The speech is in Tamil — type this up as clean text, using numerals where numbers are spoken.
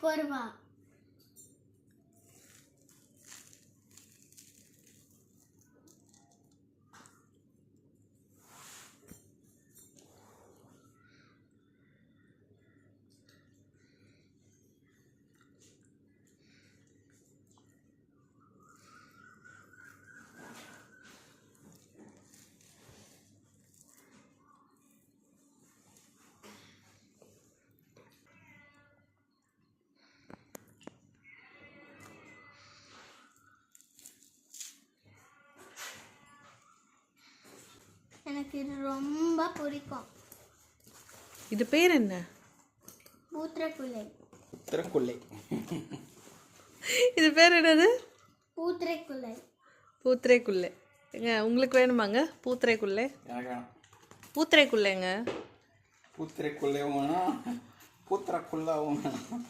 கொர்வா. எனக்கு இது ரொம்ப பிடிக்கும். இது பேர் என்ன? பூத்திரைக்குலை. பூத்திரைக்குலை. இது பேர் என்னது? பூத்திரைக்குலை. பூத்திரைக்குள்ளே. ஏங்க உங்களுக்கு வேணுமாங்க பூத்திரைக்குள்ளே? எனக்கு வேணும். பூத்திரைக்குள்ளேங்க. பூத்திரைக்குள்ளையும் வேணும், பூத்திரைக்குள்ளாவும் வேணும்.